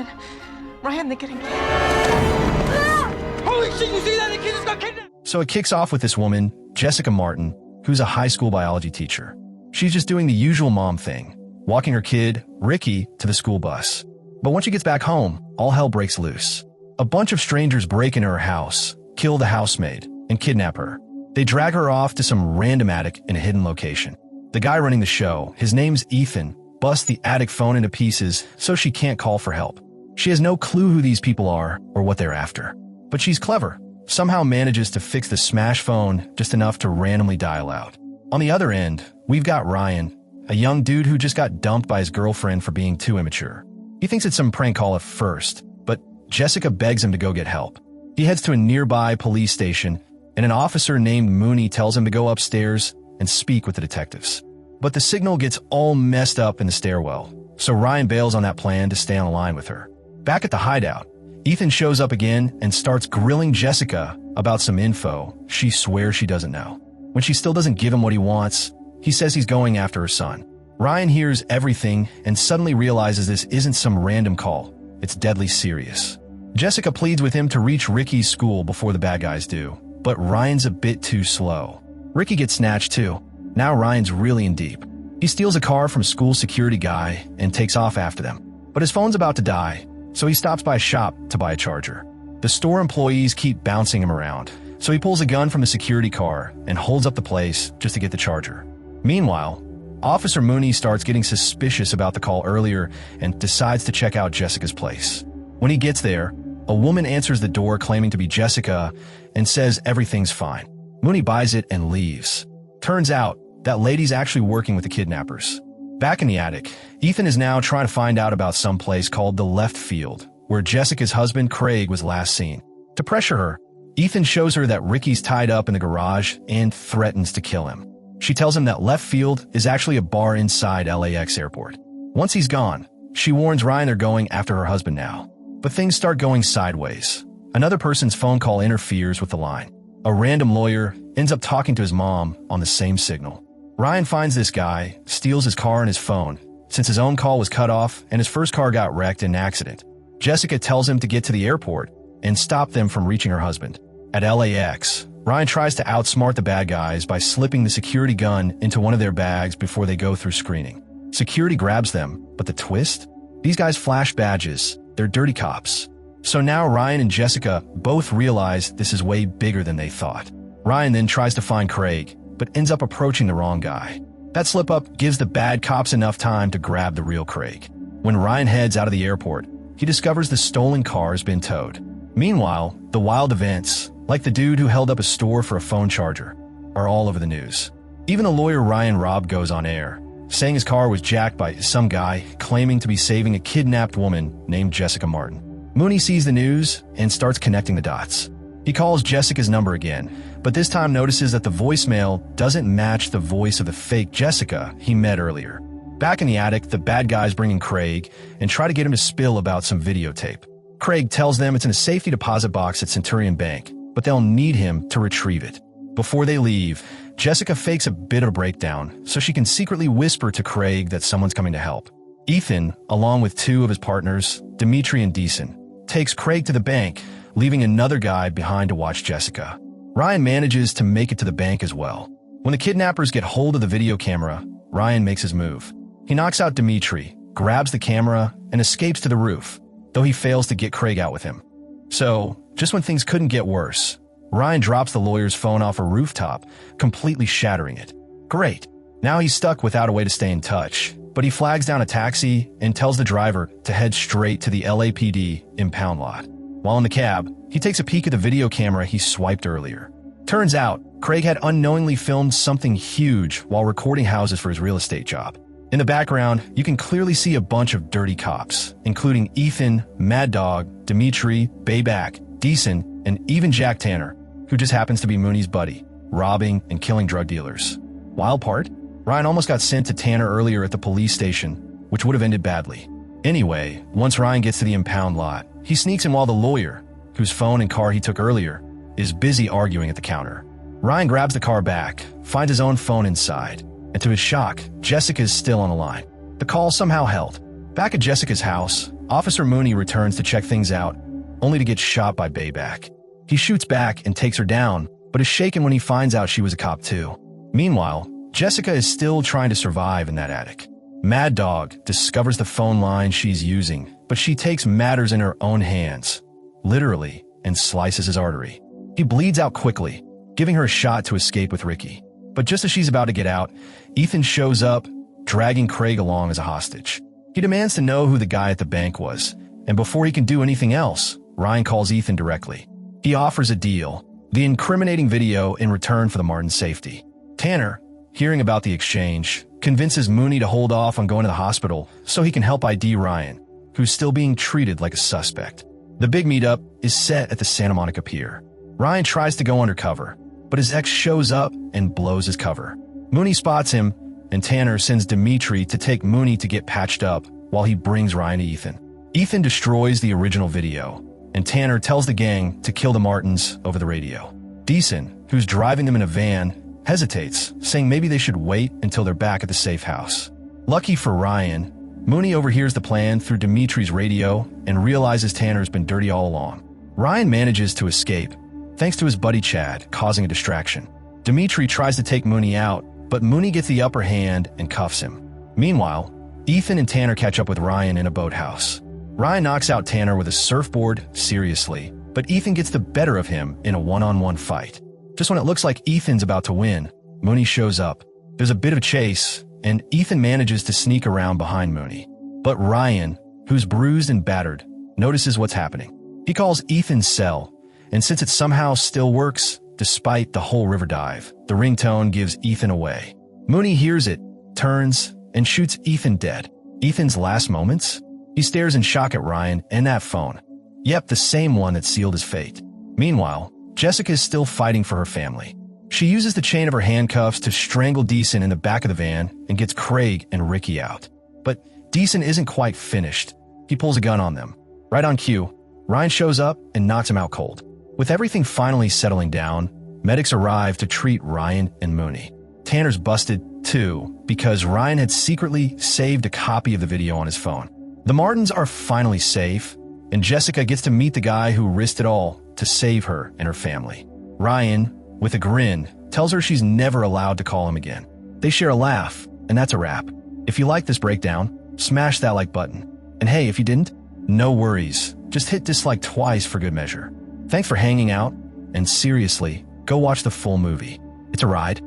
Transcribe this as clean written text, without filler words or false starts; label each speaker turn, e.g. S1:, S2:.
S1: Ryan. Ryan, they're getting kidnapped.
S2: Holy shit, you see that? The kid just got kidnapped!
S3: So it kicks off with this woman, Jessica Martin, who's a high school biology teacher. She's just doing the usual mom thing, walking her kid, Ricky, to the school bus. But once she gets back home, all hell breaks loose. A bunch of strangers break into her house, kill the housemaid, and kidnap her. They drag her off to some random attic in a hidden location. The guy running the show, his name's Ethan, busts the attic phone into pieces so she can't call for help. She has no clue who these people are or what they're after. But she's clever, somehow manages to fix the smash phone just enough to randomly dial out. On the other end, we've got Ryan, a young dude who just got dumped by his girlfriend for being too immature. He thinks it's some prank call at first, but Jessica begs him to go get help. He heads to a nearby police station, and an officer named Mooney tells him to go upstairs and speak with the detectives. But the signal gets all messed up in the stairwell, so Ryan bails on that plan to stay on the line with her. Back at the hideout, Ethan shows up again and starts grilling Jessica about some info she swears she doesn't know. When she still doesn't give him what he wants, he says he's going after her son. Ryan hears everything and suddenly realizes this isn't some random call. It's deadly serious. Jessica pleads with him to reach Ricky's school before the bad guys do, but Ryan's a bit too slow. Ricky gets snatched too. Now Ryan's really in deep. He steals a car from a school security guy and takes off after them. But his phone's about to die, so he stops by a shop to buy a charger. The store employees keep bouncing him around, so he pulls a gun from the security car and holds up the place just to get the charger. Meanwhile, Officer Mooney starts getting suspicious about the call earlier and decides to check out Jessica's place. When he gets there, a woman answers the door claiming to be Jessica and says everything's fine. Mooney buys it and leaves. Turns out, that lady's actually working with the kidnappers. Back in the attic, Ethan is now trying to find out about some place called the Left Field, where Jessica's husband Craig was last seen. To pressure her, Ethan shows her that Ricky's tied up in the garage and threatens to kill him. She tells him that Left Field is actually a bar inside LAX airport. Once he's gone, she warns Ryan they're going after her husband now. But things start going sideways. Another person's phone call interferes with the line. A random lawyer ends up talking to his mom on the same signal. Ryan finds this guy, steals his car and his phone, since his own call was cut off and his first car got wrecked in an accident. Jessica tells him to get to the airport and stop them from reaching her husband. At LAX, Ryan tries to outsmart the bad guys by slipping the security gun into one of their bags before they go through screening. Security grabs them, but the twist? These guys flash badges. They're dirty cops. So now Ryan and Jessica both realize this is way bigger than they thought. Ryan then tries to find Craig, but ends up approaching the wrong guy. That slip-up gives the bad cops enough time to grab the real Craig. When Ryan heads out of the airport, he discovers the stolen car has been towed. Meanwhile, the wild events, like the dude who held up a store for a phone charger, are all over the news. Even the lawyer Ryan robbed goes on air, saying his car was jacked by some guy claiming to be saving a kidnapped woman named Jessica Martin. Mooney sees the news and starts connecting the dots. He calls Jessica's number again, but this time notices that the voicemail doesn't match the voice of the fake Jessica he met earlier. Back in the attic, the bad guys bring in Craig and try to get him to spill about some videotape. Craig tells them it's in a safety deposit box at Centurion Bank, but they'll need him to retrieve it. Before they leave, Jessica fakes a bit of a breakdown so she can secretly whisper to Craig that someone's coming to help. Ethan, along with two of his partners, Dimitri and Deason, takes Craig to the bank, leaving another guy behind to watch Jessica. Ryan manages to make it to the bank as well. When the kidnappers get hold of the video camera, Ryan makes his move. He knocks out Dimitri, grabs the camera, and escapes to the roof, though he fails to get Craig out with him. So, just when things couldn't get worse, Ryan drops the lawyer's phone off a rooftop, completely shattering it. Great. Now he's stuck without a way to stay in touch, but he flags down a taxi and tells the driver to head straight to the LAPD impound lot. While in the cab, he takes a peek at the video camera he swiped earlier. Turns out, Craig had unknowingly filmed something huge while recording houses for his real estate job. In the background, you can clearly see a bunch of dirty cops, including Ethan, Mad Dog, Dimitri, Bayback, Deason, and even Jack Tanner, who just happens to be Mooney's buddy, robbing and killing drug dealers. Wild part? Ryan almost got sent to Tanner earlier at the police station, which would have ended badly. Anyway, once Ryan gets to the impound lot, he sneaks in while the lawyer, whose phone and car he took earlier, is busy arguing at the counter. Ryan grabs the car back, finds his own phone inside, and to his shock, Jessica is still on the line. The call somehow held. Back at Jessica's house, Officer Mooney returns to check things out, only to get shot by Bayback. He shoots back and takes her down, but is shaken when he finds out she was a cop too. Meanwhile, Jessica is still trying to survive in that attic. Mad Dog discovers the phone line she's using, but she takes matters in her own hands, literally, and slices his artery. He bleeds out quickly, giving her a shot to escape with Ricky. But just as she's about to get out, Ethan shows up, dragging Craig along as a hostage. He demands to know who the guy at the bank was, and before he can do anything else, Ryan calls Ethan directly. He offers a deal, the incriminating video in return for the Martin's safety. Tanner, hearing about the exchange, convinces Mooney to hold off on going to the hospital so he can help ID Ryan, who's still being treated like a suspect. The big meetup is set at the Santa Monica pier. Ryan tries to go undercover, but his ex shows up and blows his cover. Mooney spots him, and Tanner sends Dimitri to take Mooney to get patched up while he brings Ryan to Ethan. Ethan destroys the original video, and Tanner tells the gang to kill the Martins over the radio. Deason, who's driving them in a van, hesitates, saying maybe they should wait until they're back at the safe house. Lucky for Ryan, Mooney overhears the plan through Dimitri's radio and realizes Tanner's been dirty all along. Ryan manages to escape, thanks to his buddy Chad causing a distraction. Dimitri tries to take Mooney out, but Mooney gets the upper hand and cuffs him. Meanwhile, Ethan and Tanner catch up with Ryan in a boathouse. Ryan knocks out Tanner with a surfboard seriously, but Ethan gets the better of him in a one-on-one fight. Just when it looks like Ethan's about to win, Mooney shows up. There's a bit of a chase, and Ethan manages to sneak around behind Mooney. But Ryan, who's bruised and battered, notices what's happening. He calls Ethan's cell, and since it somehow still works, despite the whole river dive, the ringtone gives Ethan away. Mooney hears it, turns, and shoots Ethan dead. Ethan's last moments? He stares in shock at Ryan and that phone. Yep, the same one that sealed his fate. Meanwhile, Jessica is still fighting for her family. She uses the chain of her handcuffs to strangle Deason in the back of the van and gets Craig and Ricky out. But Deason isn't quite finished. He pulls a gun on them. Right on cue, Ryan shows up and knocks him out cold. With everything finally settling down, medics arrive to treat Ryan and Mooney. Tanner's busted, too, because Ryan had secretly saved a copy of the video on his phone. The Martins are finally safe, and Jessica gets to meet the guy who risked it all to save her and her family. Ryan, with a grin, tells her she's never allowed to call him again. They share a laugh, and that's a wrap. If you like this breakdown, smash that like button. And hey, if you didn't, no worries. Just hit dislike twice for good measure. Thanks for hanging out, and seriously, go watch the full movie. It's a ride.